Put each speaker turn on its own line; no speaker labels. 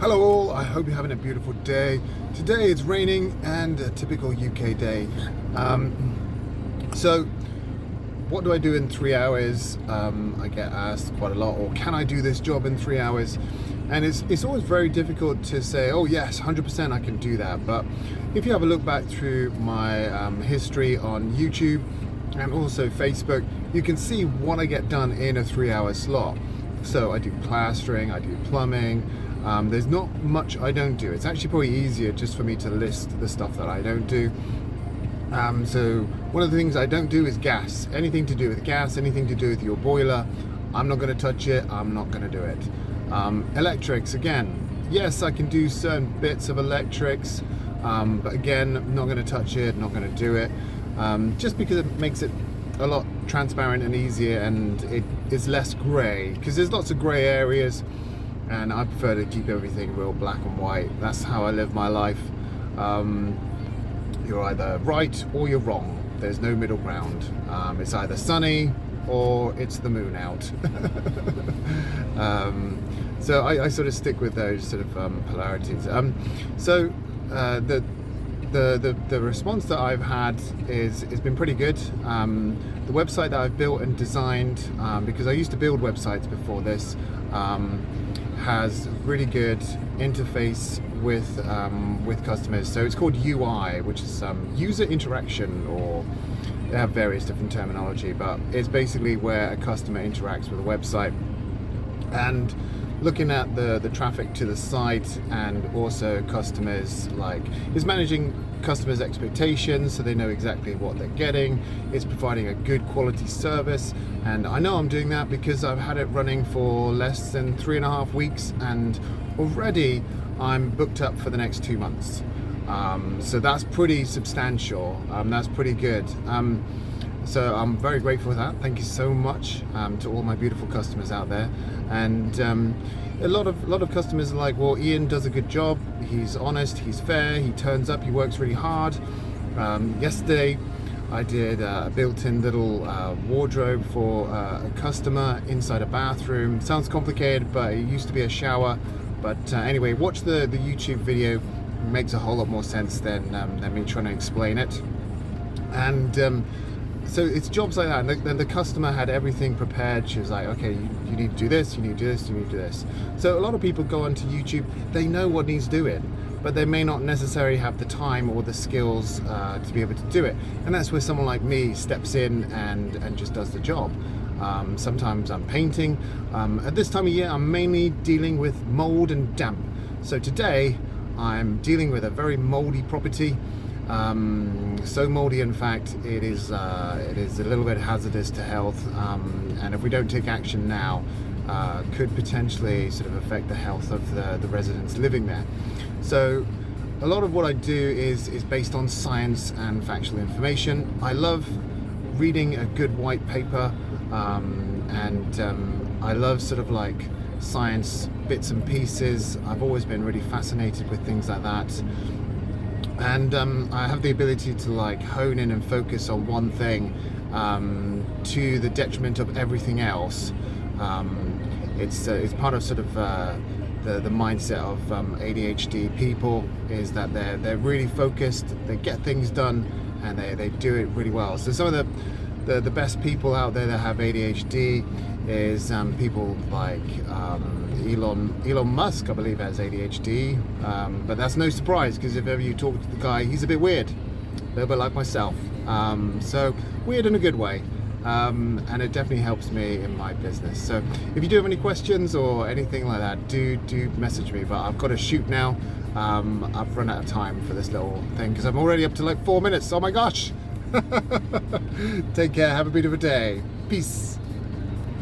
Hello all, I hope you're having a beautiful day. Today it's raining and a typical UK day. So what do I do in 3 hours? I get asked quite a lot, or can I do this job in 3 hours? And it's always very difficult to say, oh yes, 100% I can do that. But if you have a look back through my history on YouTube and also Facebook, you can see what I get done in a 3-hour slot. So I do plastering, I do plumbing. There's not much I don't do. It's actually probably easier just for me to list the stuff that I don't do. So one of the things I don't do is gas. Anything to do with gas, anything to do with your boiler, I'm not going to touch it. I'm not going to do it. Electrics, again, yes, I can do certain bits of electrics, but again, I'm not going to touch it, not going to do it, just because it makes it a lot transparent and easier, and it is less grey, because there's lots of grey areas. And I prefer to keep everything real black and white. That's how I live my life. You're either right or you're wrong. There's no middle ground. It's either sunny or it's the moon out. So I sort of stick with those sort of polarities. So the response that I've had is been pretty good. The website that I've built and designed, because I used to build websites before this, has really good interface with customers. So it's called UI, which is user interaction, or they have various different terminology, but it's basically where a customer interacts with a website, and looking at the traffic to the site, and also customers, like, is managing customers' expectations so they know exactly what they're getting. It's providing a good quality service, and I know I'm doing that because I've had it running for less than 3.5 weeks, and already I'm booked up for the next 2 months. So that's pretty substantial. That's pretty good. So I'm very grateful for that. Thank you so much to all my beautiful customers out there. And a lot of customers are like, well, Ian does a good job. He's honest, he's fair, he turns up, he works really hard. Yesterday I did a built-in little wardrobe for a customer inside a bathroom. Sounds complicated, but it used to be a shower. But anyway, watch the YouTube video. It makes a whole lot more sense than me trying to explain it. And so it's jobs like that, and the customer had everything prepared. She was like, okay, you need to do this, you need to do this, you need to do this. So a lot of people go onto YouTube, they know what needs doing, but they may not necessarily have the time or the skills to be able to do it. And that's where someone like me steps in and just does the job. Sometimes I'm painting. At this time of year, I'm mainly dealing with mold and damp. So today, I'm dealing with a very moldy property. So moldy, in fact, it is a little bit hazardous to health, and if we don't take action now, could potentially sort of affect the health of the residents living there. So a lot of what I do is based on science and factual information. I love reading a good white paper, and I love sort of like science bits and pieces. I've always been really fascinated with things like that. And I have the ability to like hone in and focus on one thing to the detriment of everything else. It's part of sort of the mindset of ADHD people, is that they're really focused, they get things done, and they do it really well. So some of the best people out there that have ADHD is people like Elon Musk, I believe, has ADHD, but that's no surprise, because if ever you talk to the guy, he's a bit weird, a little bit like myself. So weird in a good way, and it definitely helps me in my business. So if you do have any questions or anything like that, do message me. But I've got to shoot now. I've run out of time for this little thing because I'm already up to like 4 minutes. Oh my gosh. Take care, have a beautiful day. Peace.